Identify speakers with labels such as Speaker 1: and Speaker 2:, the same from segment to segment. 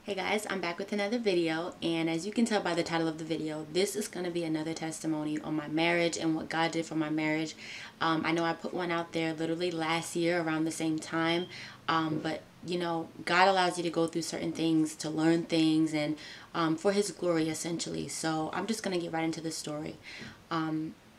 Speaker 1: Hey guys, I'm back with another video, and as you can tell by the title of the video, this is going to be another testimony on my marriage and what God did for my marriage. I know I put one out there literally last year around the same time, but you know, God allows you to go through certain things to learn things and for His glory essentially. So I'm just going to get right into the story.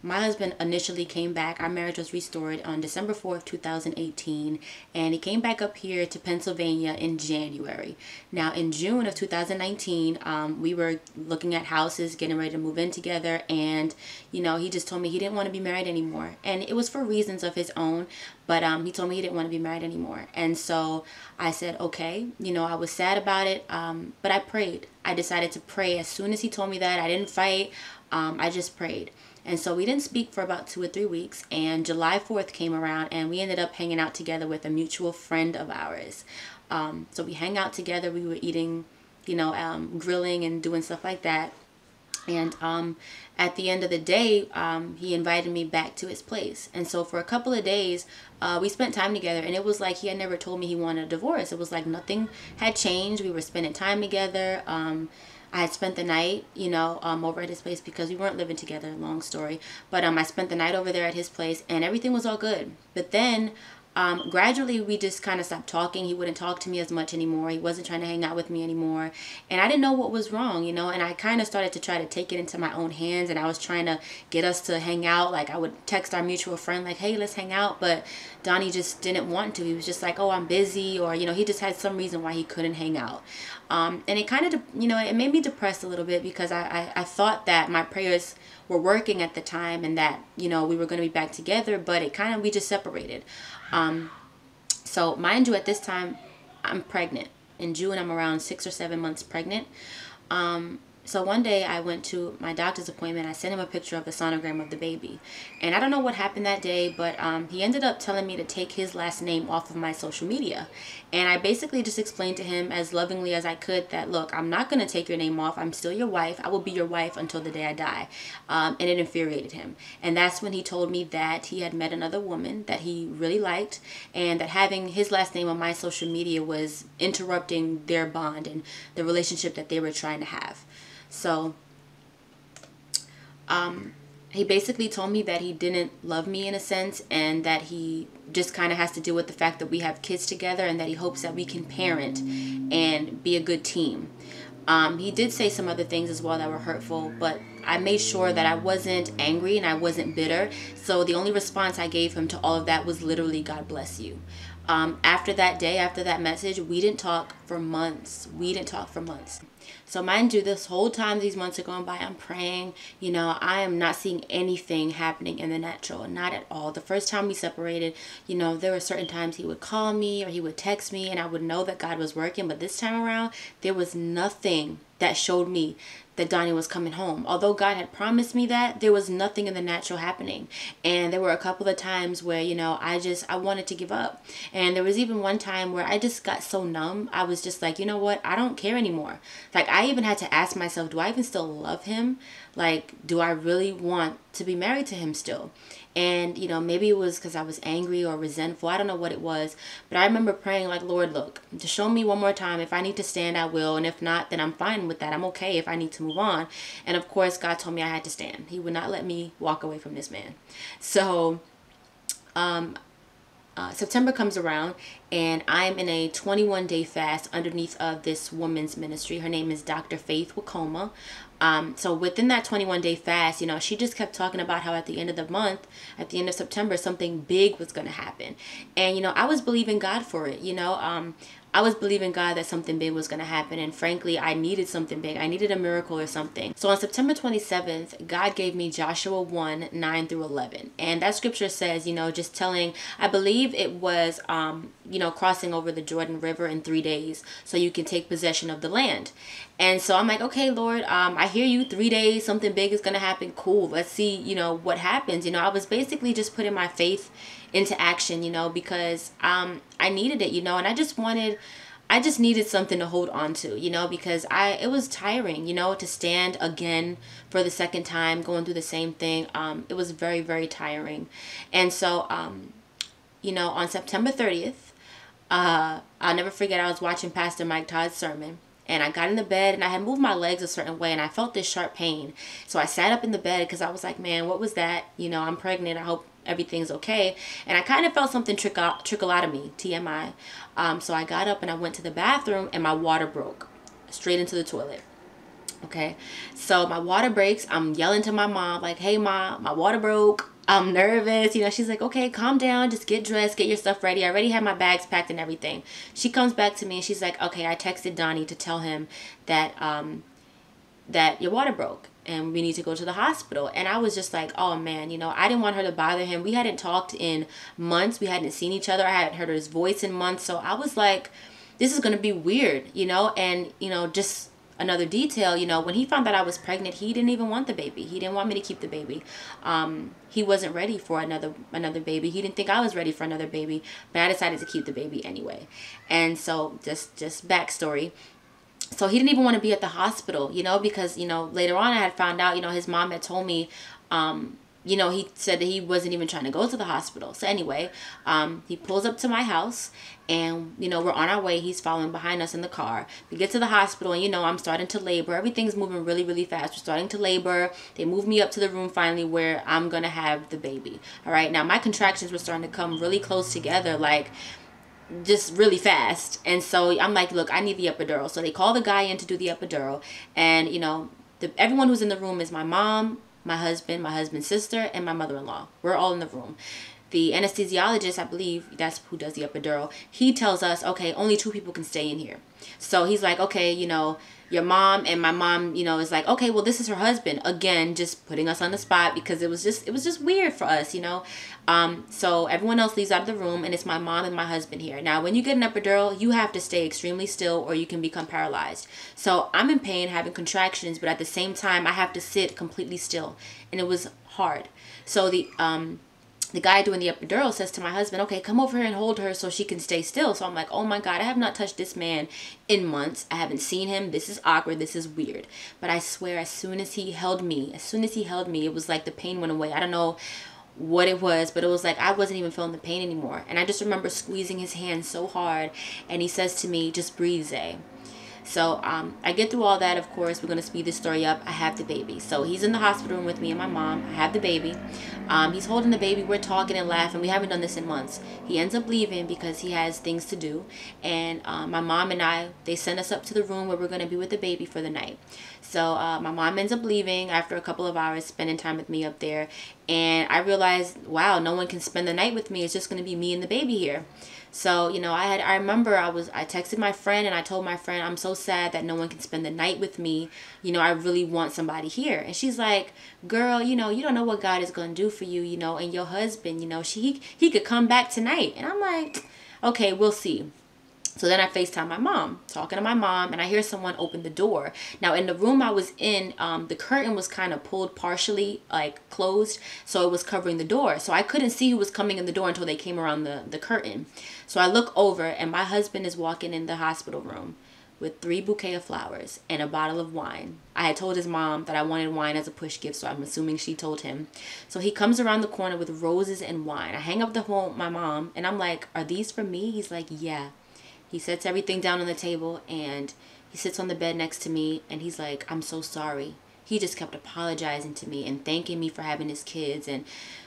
Speaker 1: My husband initially came back. Our marriage was restored on December 4th, 2018, and he came back up here to Pennsylvania in January. Now, in June of 2019, we were looking at houses, getting ready to move in together, and, you know, he just told me he didn't want to be married anymore. And it was for reasons of his own, but he told me he didn't want to be married anymore. And so I said, okay, you know, I was sad about it, but I prayed. I decided to pray. As soon as he told me that, I didn't fight. I just prayed. And so we didn't speak for about 2 or 3 weeks, and July 4th came around and we ended up hanging out together with a mutual friend of ours. So we hang out together. We were eating, you know, grilling and doing stuff like that. And at the end of the day, he invited me back to his place. And so for a couple of days, we spent time together, and it was like he had never told me he wanted a divorce. It was like nothing had changed. We were spending time together. I had spent the night, you know, over at his place because we weren't living together, long story. But I spent the night over there at his place and everything was all good. But then gradually we just kind of stopped talking. He wouldn't talk to me as much anymore. He wasn't trying to hang out with me anymore. And I didn't know what was wrong, you know, and I kind of started to try to take it into my own hands, and I was trying to get us to hang out. Like I would text our mutual friend like, hey, let's hang out. But Donnie just didn't want to. He was just like, oh, I'm busy, or, you know, he just had some reason why he couldn't hang out. And it kind of, you know, it made me depressed a little bit because I thought that my prayers were working at the time and that, you know, we were going to be back together, but it kind of, we just separated. So mind you, at this time, I'm pregnant. In June, I'm around 6 or 7 months pregnant. So one day I went to my doctor's appointment. I sent him a picture of the sonogram of the baby. And I don't know what happened that day, but he ended up telling me to take his last name off of my social media. And I basically just explained to him as lovingly as I could that, look, I'm not going to take your name off. I'm still your wife. I will be your wife until the day I die. And it infuriated him. And that's when he told me that he had met another woman that he really liked, and that having his last name on my social media was interrupting their bond and the relationship that they were trying to have. So he basically told me that he didn't love me in a sense, and that he just kind of has to deal with the fact that we have kids together, and that he hopes that we can parent and be a good team. He did say some other things as well that were hurtful, but I made sure that I wasn't angry and I wasn't bitter. So the only response I gave him to all of that was literally, God bless you. After that day, after that message, we didn't talk for months. We didn't talk for months. So mind you, this whole time these months are going by, I'm praying. You know, I am not seeing anything happening in the natural, not at all. The first time we separated, you know, there were certain times he would call me or he would text me, and I would know that God was working. But this time around, there was nothing that showed me that Donnie was coming home. Although God had promised me that, there was nothing in the natural happening. And there were a couple of times where, you know, I wanted to give up. And there was even one time where I just got so numb. I was just like, you know what? I don't care anymore. Like, I even had to ask myself, do I even still love him? Like, do I really want to be married to him still? And, you know, maybe it was because I was angry or resentful. I don't know what it was. But I remember praying like, Lord, look, to show me one more time. If I need to stand, I will. And if not, then I'm fine with that. I'm okay if I need to move on. And, of course, God told me I had to stand. He would not let me walk away from this man. So September comes around, and I'm in a 21-day fast underneath of this woman's ministry. Her name is Dr. Faith Wakoma. So within that 21-day fast, you know, she just kept talking about how at the end of the month, at the end of September, something big was going to happen. And, you know, I was believing God for it, you know. I was believing God that something big was going to happen. And frankly, I needed something big. I needed a miracle or something. So on September 27th, God gave me Joshua 1, 9 through 11. And that scripture says, you know, just telling, I believe it was, you know, crossing over the Jordan River in 3 days so you can take possession of the land. And so I'm like, okay, Lord, I hear you, 3 days, something big is going to happen. Cool. Let's see, you know, what happens. You know, I was basically just putting my faith into action, you know, because I needed it, you know, and I just needed something to hold on to, you know, because it was tiring, you know, to stand again for the second time, going through the same thing. It was very, very tiring. And so, you know, on September 30th, I'll never forget, I was watching Pastor Mike Todd's sermon. And I got in the bed and I had moved my legs a certain way and I felt this sharp pain. So I sat up in the bed because I was like, man, what was that? You know, I'm pregnant. I hope everything's okay. And I kind of felt something trickle out of me, TMI. So I got up and I went to the bathroom and my water broke straight into the toilet. Okay, so my water breaks. I'm yelling to my mom like, hey mom, my water broke. I'm nervous. You know, she's like, okay, calm down, just get dressed, get your stuff ready. I already had my bags packed and everything. She comes back to me and she's like, okay, I texted Donnie to tell him that that your water broke and we need to go to the hospital. And I was just like, oh man, you know, I didn't want her to bother him. We hadn't talked in months. We hadn't seen each other. I hadn't heard his voice in months. So I was like, this is gonna be weird, you know. And you know, just another detail, you know, when he found out I was pregnant, he didn't even want the baby. He didn't want me to keep the baby. He wasn't ready for another baby. He didn't think I was ready for another baby, but I decided to keep the baby anyway. And so just backstory. So he didn't even want to be at the hospital, you know, because, you know, later on I had found out, you know, his mom had told me, you know, he said that he wasn't even trying to go to the hospital. So anyway, he pulls up to my house and, you know, we're on our way. He's following behind us in the car. We get to the hospital and, you know, I'm starting to labor. Everything's moving really, really fast. We're starting to labor. They move me up to the room finally where I'm going to have the baby. All right. Now my contractions were starting to come really close together, like just really fast. And so I'm like, look, I need the epidural. So they call the guy in to do the epidural. And, you know, everyone who's in the room is my mom, my husband's sister, and my mother-in-law. We're all in the room. The anesthesiologist, I believe that's who does the epidural, he tells us, okay, only 2 people can stay in here. So he's like, okay, you know, your mom, and my mom, you know, is like, okay, well, this is her husband. Again, just putting us on the spot because it was just weird for us, you know. So everyone else leaves out of the room and it's my mom and my husband here. Now, when you get an epidural, you have to stay extremely still or you can become paralyzed. So I'm in pain, having contractions, but at the same time, I have to sit completely still. And it was hard. So the guy doing the epidural says to my husband, okay, come over here and hold her so she can stay still. So I'm like, oh my God, I have not touched this man in months. I haven't seen him. This is awkward. This is weird. But I swear, as soon as he held me, it was like the pain went away. I don't know what it was, but it was like I wasn't even feeling the pain anymore. And I just remember squeezing his hand so hard. And he says to me, just breathe, Zay. So I get through all that. Of course, we're going to speed this story up. I have the baby. So he's in the hospital room with me and my mom. I have the baby. He's holding the baby. We're talking and laughing. We haven't done this in months. He ends up leaving because he has things to do. And my mom and I, they send us up to the room where we're going to be with the baby for the night. So my mom ends up leaving after a couple of hours spending time with me up there. And I realized, wow, no one can spend the night with me. It's just going to be me and the baby here. So, you know, I remember I texted my friend and I told my friend, I'm so sad that no one can spend the night with me. You know, I really want somebody here. And she's like, girl, you know, you don't know what God is going to do for you, you know, and your husband, you know, he could come back tonight. And I'm like, okay, we'll see. So then I FaceTime my mom, talking to my mom, and I hear someone open the door. Now, in the room I was in, the curtain was kind of pulled partially, like closed, so it was covering the door. So I couldn't see who was coming in the door until they came around the curtain. So I look over, and my husband is walking in the hospital room with 3 bouquets of flowers and a bottle of wine. I had told his mom that I wanted wine as a push gift, so I'm assuming she told him. So he comes around the corner with roses and wine. I hang up the phone with my mom, and I'm like, are these for me? He's like, yeah. He sets everything down on the table and he sits on the bed next to me and he's like, I'm so sorry. He just kept apologizing to me and thanking me for having his kids and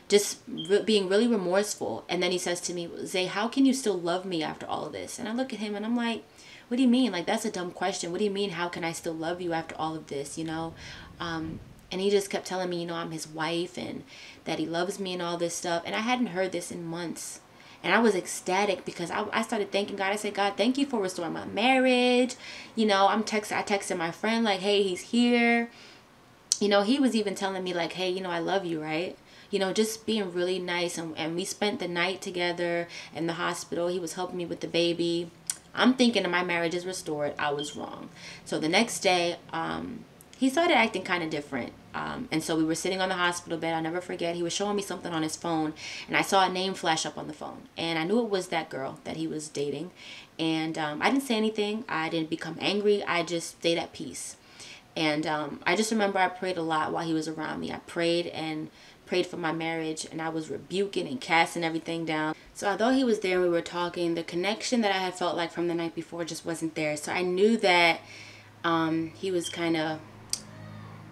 Speaker 1: just being really remorseful. And then he says to me, Zay, how can you still love me after all of this? And I look at him and I'm like, what do you mean? Like, that's a dumb question. What do you mean, how can I still love you after all of this, you know? And he just kept telling me, you know, I'm his wife and that he loves me and all this stuff. And I hadn't heard this in months. And I was ecstatic because I started thanking God. I said, God, thank you for restoring my marriage. You know, I texted my friend like, hey, he's here. You know, he was even telling me like, hey, you know, I love you, right? You know, just being really nice. And we spent the night together in the hospital. He was helping me with the baby. I'm thinking my marriage is restored. I was wrong. So the next day, he started acting kind of different. And so we were sitting on the hospital bed. I'll never forget. He was showing me something on his phone. And I saw a name flash up on the phone. And I knew it was that girl that he was dating. And I didn't say anything. I didn't become angry. I just stayed at peace. And I just remember I prayed a lot while he was around me. I prayed for my marriage. And I was rebuking and casting everything down. So although he was there and we were talking, the connection that I had felt like from the night before just wasn't there. So I knew that He was kind of,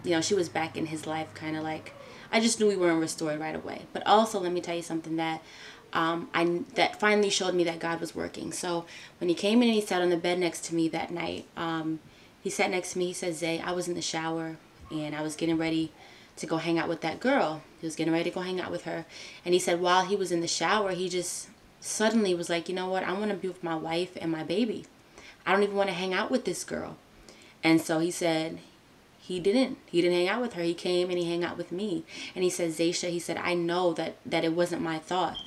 Speaker 1: you know, she was back in his life, kind of like, I just knew we weren't restored right away. But also, let me tell you something that that finally showed me that God was working. So when he came in and he sat on the bed next to me that night, he sat next to me. He said, "Zay, I was in the shower and I was getting ready to go hang out with that girl." He was getting ready to go hang out with her. And he said while he was in the shower, he just suddenly was like, "You know what? I want to be with my wife and my baby. I don't even want to hang out with this girl." And so he said he didn't hang out with her. He came and he hung out with me. And he said, "Zaisha," he said, "I know that it wasn't my thoughts."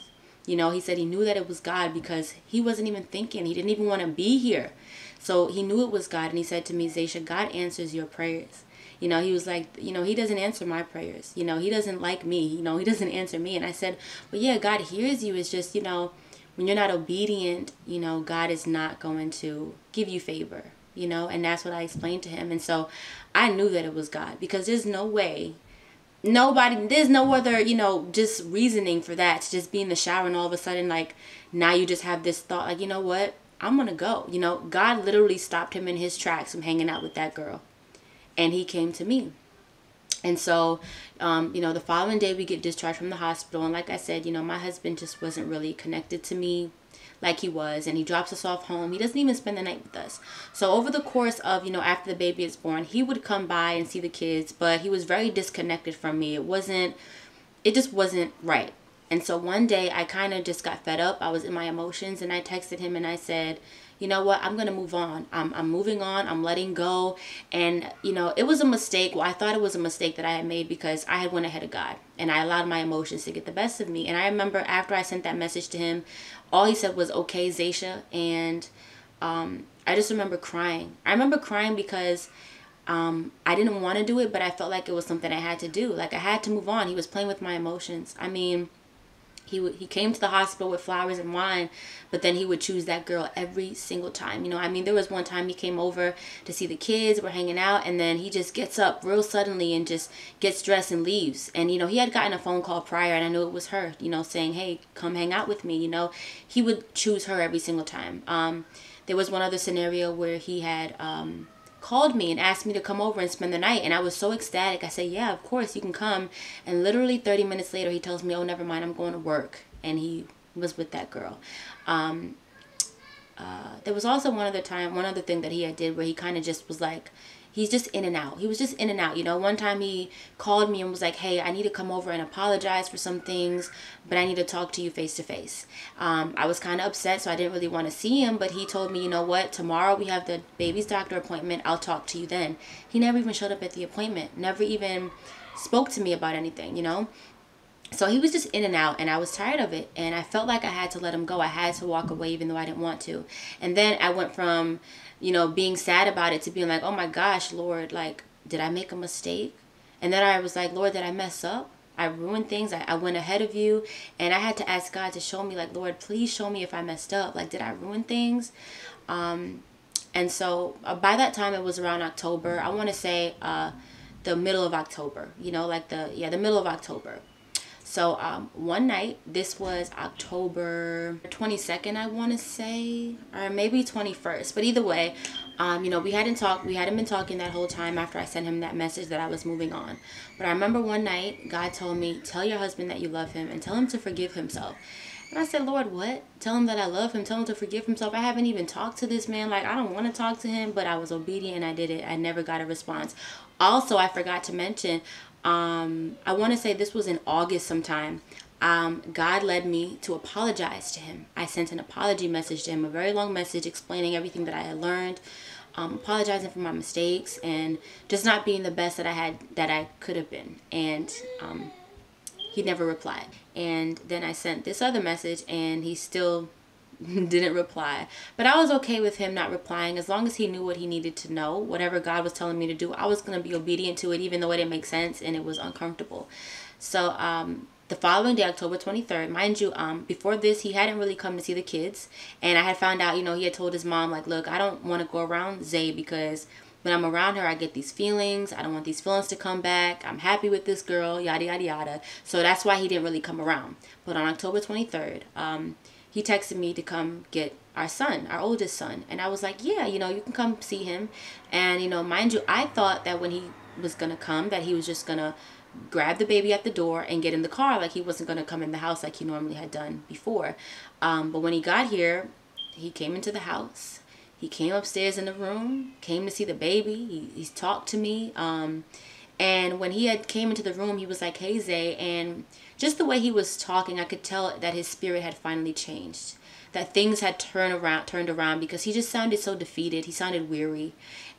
Speaker 1: You know, he said he knew that it was God because he wasn't even thinking. He didn't even want to be here. So he knew it was God. And he said to me, "Zaisha, God answers your prayers." You know, he was like, you know, he doesn't answer my prayers. You know, he doesn't like me. You know, he doesn't answer me. And I said, "Well, yeah, God hears you. It's just, you know, when you're not obedient, you know, God is not going to give you favor." You know, and that's what I explained to him. And so I knew that it was God because there's no way, there's no other, you know, just reasoning for that, to just be in the shower and all of a sudden, like, now you just have this thought, like, you know what, I'm gonna go. You know, God literally stopped him in his tracks from hanging out with that girl, and he came to me. And so, you know, the following day we get discharged from the hospital, and like I said, you know, my husband just wasn't really connected to me like he was, and he drops us off home. He doesn't even spend the night with us. So over the course of, you know, after the baby is born, he would come by and see the kids, but he was very disconnected from me. It just wasn't right. And so one day I kind of just got fed up. I was in my emotions, and I texted him and I said, "You know what, I'm going to move on. I'm moving on. I'm letting go." And, you know, it was a mistake. Well, I thought it was a mistake that I had made because I had went ahead of God and I allowed my emotions to get the best of me. And I remember after I sent that message to him, all he said was, "Okay, Zaisha." And I just remember crying. I remember crying because I didn't want to do it, but I felt like it was something I had to do. Like, I had to move on. He was playing with my emotions. I mean, he came to the hospital with flowers and wine, but then he would choose that girl every single time. You know, I mean, there was one time he came over to see the kids, we're hanging out, and then he just gets up real suddenly and just gets dressed and leaves. And, you know, he had gotten a phone call prior, and I knew it was her, you know, saying, "Hey, come hang out with me." You know, he would choose her every single time. There was one other scenario where he had called me and asked me to come over and spend the night, and I was so ecstatic. I said, "Yeah, of course you can come." And literally 30 minutes later he tells me, "Oh, never mind, I'm going to work." And he was with that girl. There was also one other thing that he had did where he kind of just was like, he's just in and out. He was just in and out. You know, one time he called me and was like, "Hey, I need to come over and apologize for some things, but I need to talk to you face to face." I was kind of upset, so I didn't really want to see him, but he told me, "You know what, tomorrow we have the baby's doctor appointment. I'll talk to you then." He never even showed up at the appointment, never even spoke to me about anything, you know? So he was just in and out, and I was tired of it, and I felt like I had to let him go. I had to walk away even though I didn't want to. And then I went from, you know, being sad about it to being like, "Oh my gosh, Lord, like, did I make a mistake?" And then I was like, "Lord, did I mess up? I ruined things. I went ahead of you." And I had to ask God to show me, like, "Lord, please show me if I messed up. Like, did I ruin things?" And so by that time, it was around October. I want to say the middle of October, you know, like the middle of October. So one night, this was October 22nd, I want to say, or maybe 21st. But either way, you know, we hadn't been talking that whole time after I sent him that message that I was moving on. But I remember one night, God told me, "Tell your husband that you love him and tell him to forgive himself." And I said, "Lord, what? Tell him that I love him, tell him to forgive himself? I haven't even talked to this man. Like, I don't want to talk to him." But I was obedient and I did it. I never got a response. Also, I forgot to mention, I want to say this was in August sometime. God led me to apologize to him. I sent an apology message to him, a very long message explaining everything that I had learned, apologizing for my mistakes and just not being the best that I could have been. And he never replied. And then I sent this other message and he still didn't reply. But I was okay with him not replying as long as he knew what he needed to know. Whatever God was telling me to do, I was going to be obedient to it, even though it didn't make sense and it was uncomfortable. So the following day, October 23rd, mind you, before this, he hadn't really come to see the kids. And I had found out, you know, he had told his mom, like, "Look, I don't want to go around Zay because when I'm around her, I get these feelings. I don't want these feelings to come back. I'm happy with this girl, yada, yada, yada." So that's why he didn't really come around. But on October 23rd, he texted me to come get our son, our oldest son. And I was like, yeah, you know, you can come see him. And, you know, mind you, I thought that when he was going to come, that he was just going to grab the baby at the door and get in the car. Like, he wasn't going to come in the house like he normally had done before. But when he got here, he came into the house. He came upstairs in the room, came to see the baby. He's talked to me. And when he had came into the room, he was like, hey, Zay. And just the way he was talking, I could tell that his spirit had finally changed, that things had turned around because he just sounded so defeated. He sounded weary.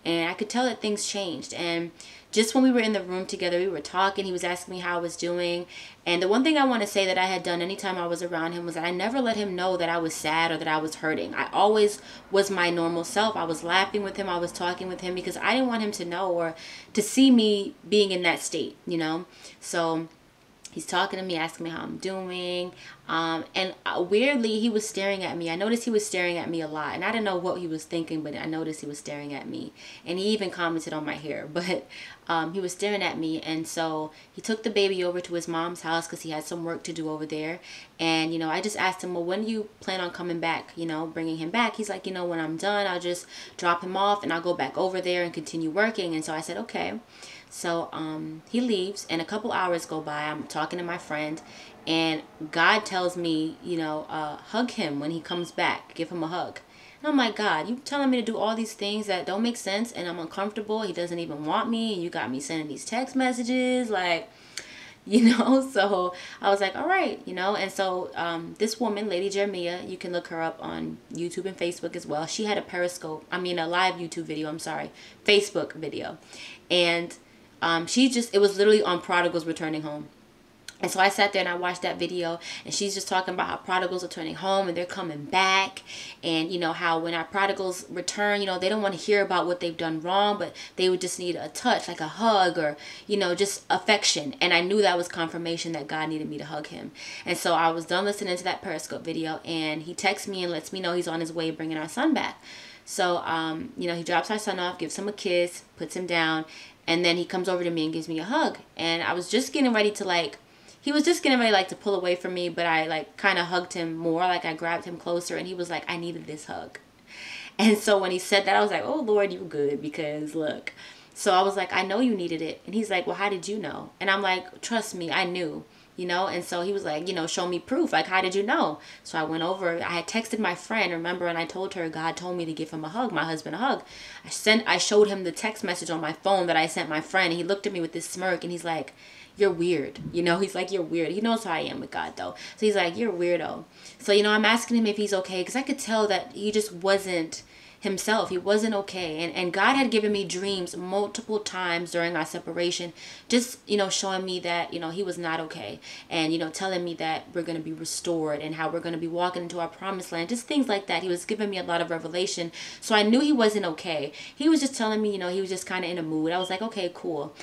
Speaker 1: And I could tell that things changed. And just when we were in the room together, we were talking. He was asking me how I was doing. And the one thing I want to say that I had done anytime I was around him was that I never let him know that I was sad or that I was hurting. I always was my normal self. I was laughing with him. I was talking with him because I didn't want him to know or to see me being in that state, you know. So he's talking to me, asking me how I'm doing. And weirdly, he was staring at me. I noticed he was staring at me a lot. And I didn't know what he was thinking, but I noticed he was staring at me. And he even commented on my hair. But he was staring at me. And so he took the baby over to his mom's house because he had some work to do over there. And, you know, I just asked him, well, when do you plan on coming back, you know, bringing him back? He's like, you know, when I'm done, I'll just drop him off and I'll go back over there and continue working. And so I said, okay. So he leaves and a couple hours go by. I'm talking to my friend and God tells me, you know, hug him when he comes back. Give him a hug. And I'm like, God, you telling me to do all these things that don't make sense and I'm uncomfortable. He doesn't even want me. And you got me sending these text messages like, you know. So I was like, all right, you know. And so this woman, Lady Jeremiah, you can look her up on YouTube and Facebook as well. She had a a live YouTube video, Facebook video. And it was literally on prodigals returning home. And so I sat there and I watched that video and she's just talking about how prodigals are turning home and they're coming back. And, you know, how when our prodigals return, you know, they don't want to hear about what they've done wrong, but they would just need a touch, like a hug or, you know, just affection. And I knew that was confirmation that God needed me to hug him. And so I was done listening to that Periscope video and he texts me and lets me know he's on his way bringing our son back. So, you know, he drops our son off, gives him a kiss, puts him down, and then he comes over to me and gives me a hug. And I was just getting ready to he was just getting ready to pull away from me, but I kind of hugged him more, I grabbed him closer and he was like, I needed this hug. And so when he said that, I was like, oh Lord, you good, because look. So I was like, I know you needed it. And he's like, well, how did you know? And I'm like, trust me, I knew, you know. And so he was like, you know, show me proof. Like, how did you know? So I went over, I had texted my friend, remember, and I told her God told me to give him a hug, my husband a hug. I showed him the text message on my phone that I sent my friend. And he looked at me with this smirk and he's like, you're weird, you know. He's like, you're weird. He knows how I am with God though. So he's like, you're a weirdo. So, you know, I'm asking him if he's okay because I could tell that he just wasn't himself. He wasn't okay. And God had given me dreams multiple times during our separation, just, you know, showing me that, you know, he was not okay. And, you know, telling me that we're going to be restored and how we're going to be walking into our promised land, just things like that. He was giving me a lot of revelation. So I knew he wasn't okay. He was just telling me, you know, he was just kind of in a mood. I was like, okay, cool.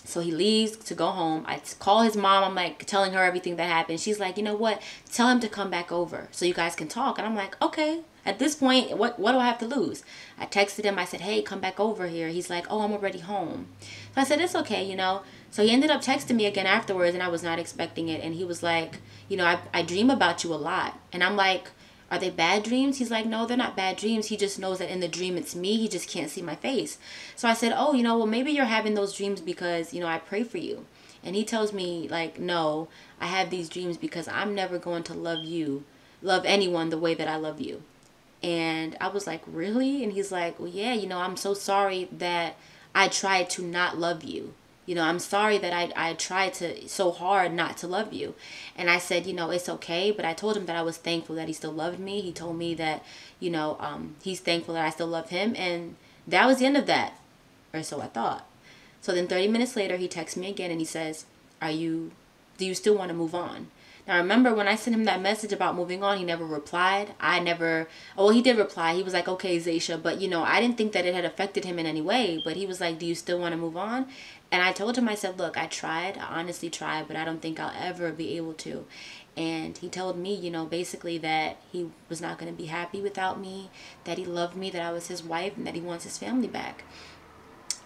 Speaker 1: So he leaves to go home. I call his mom. I'm like telling her everything that happened. She's like, you know what? Tell him to come back over so you guys can talk. And I'm like, okay. At this point, what do I have to lose? I texted him. I said, hey, come back over here. He's like, oh, I'm already home. So I said, it's okay, you know. So he ended up texting me again afterwards and I was not expecting it. And he was like, you know, I dream about you a lot. And I'm like, are they bad dreams? He's like, no, they're not bad dreams. He just knows that in the dream it's me. He just can't see my face. So I said, oh, you know, well, maybe you're having those dreams because, you know, I pray for you. And he tells me, like, no, I have these dreams because I'm never going to love anyone the way that I love you. And I was like, really? And he's like, well, yeah, you know, I'm so sorry that I tried to not love you. You know, I'm sorry that I tried so hard not to love you. And I said, you know, it's okay. But I told him that I was thankful that he still loved me. He told me that, you know, he's thankful that I still love him. And that was the end of that. Or so I thought. So then 30 minutes later, he texts me again and he says, do you still want to move on? Now, remember when I sent him that message about moving on, he never replied. Well, he did reply. He was like, okay, Zaisha. But, you know, I didn't think that it had affected him in any way. But he was like, do you still want to move on? And I told him, I said, look, I honestly tried, but I don't think I'll ever be able to. And he told me, you know, basically that he was not going to be happy without me, that he loved me, that I was his wife, and that he wants his family back.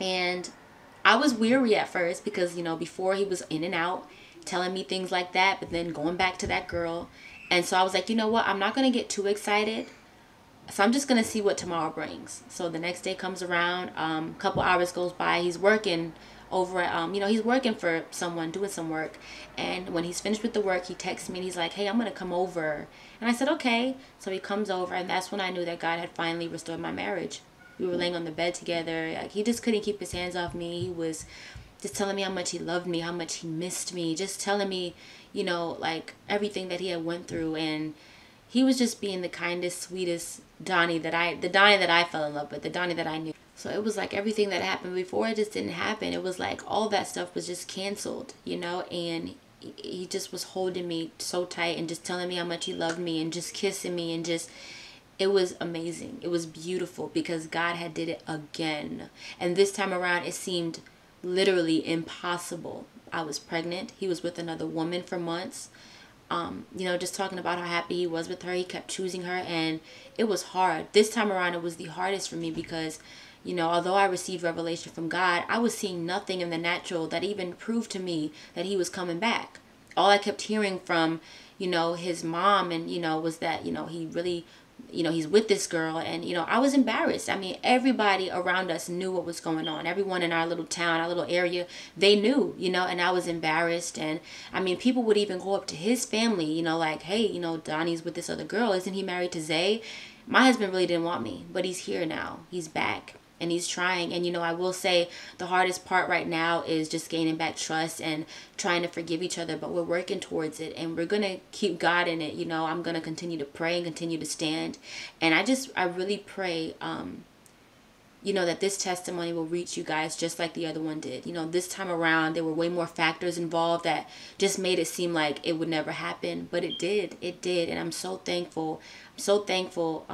Speaker 1: And I was weary at first because, you know, before he was in and out, telling me things like that, but then going back to that girl. And so I was like, you know what? I'm not going to get too excited, So I'm just going to see what tomorrow brings. So the next day comes around, a couple hours goes by. He's working over at, he's working for someone, doing some work. And when he's finished with the work, he texts me and he's like, hey, I'm going to come over. And I said, okay. So he comes over, and that's when I knew that God had finally restored my marriage. We were laying on the bed together. Like, he just couldn't keep his hands off me. He was just telling me how much he loved me, how much he missed me, just telling me, like everything that he had went through. And he was just being the kindest, sweetest Donnie that I fell in love with, the Donnie that I knew. So it was like everything that happened before, it just didn't happen. It was like all that stuff was just canceled, and he just was holding me so tight and just telling me how much he loved me and just kissing me, and just, it was amazing. It was beautiful because God had did it again. And this time around, it seemed literally impossible. I was pregnant. He was with another woman for months. Just talking about how happy he was with her. He kept choosing her, and it was hard. This time around, it was the hardest for me because, although I received revelation from God, I was seeing nothing in the natural that even proved to me that he was coming back. All I kept hearing from, his mom and, was that, he really, he's with this girl. And, I was embarrassed. I mean, everybody around us knew what was going on. Everyone in our little town, our little area, they knew, and I was embarrassed. And I mean, people would even go up to his family, like, hey, Donnie's with this other girl. Isn't he married to Zay? My husband really didn't want me, but he's here now. He's back. And he's trying. And, I will say the hardest part right now is just gaining back trust and trying to forgive each other. But we're working towards it. And we're going to keep God in it. I'm going to continue to pray and continue to stand. And I really pray, that this testimony will reach you guys just like the other one did. This time around, there were way more factors involved that just made it seem like it would never happen. But it did. It did. And I'm so thankful. I'm so thankful,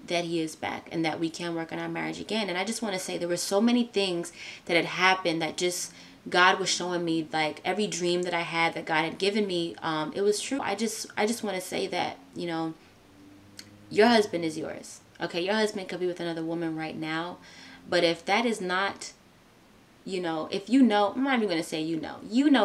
Speaker 1: that he is back and that we can work on our marriage again. And I just want to say there were so many things that had happened that just God was showing me, like every dream that I had that God had given me, it was true. I just want to say that, your husband is yours. Okay, your husband could be with another woman right now, but if that is not, if I'm not even going to say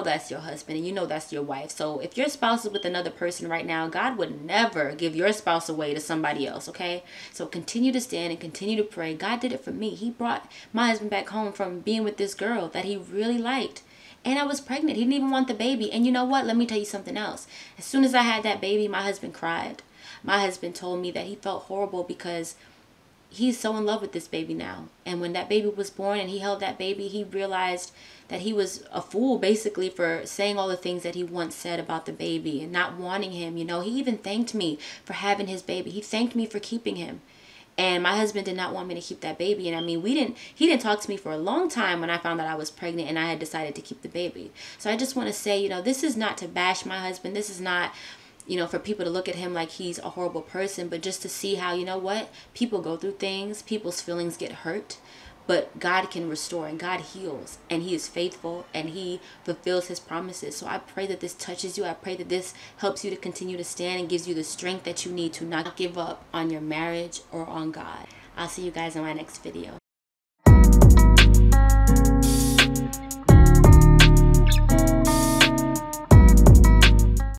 Speaker 1: that's your husband and that's your wife. So if your spouse is with another person right now, God would never give your spouse away to somebody else, okay? So continue to stand and continue to pray. God did it for me. He brought my husband back home from being with this girl that he really liked. And I was pregnant. He didn't even want the baby. And you know what? Let me tell you something else. As soon as I had that baby, my husband cried. My husband told me that he felt horrible because he's so in love with this baby now. And when that baby was born and he held that baby, he realized that he was a fool basically for saying all the things that he once said about the baby and not wanting him. He even thanked me for having his baby. He thanked me for keeping him. And my husband did not want me to keep that baby. And I mean, he didn't talk to me for a long time when I found that I was pregnant and I had decided to keep the baby. So I just want to say, this is not to bash my husband. This is not, for people to look at him like he's a horrible person, but just to see how, people go through things, people's feelings get hurt, but God can restore and God heals and he is faithful and he fulfills his promises. So I pray that this touches you. I pray that this helps you to continue to stand and gives you the strength that you need to not give up on your marriage or on God. I'll see you guys in my next video.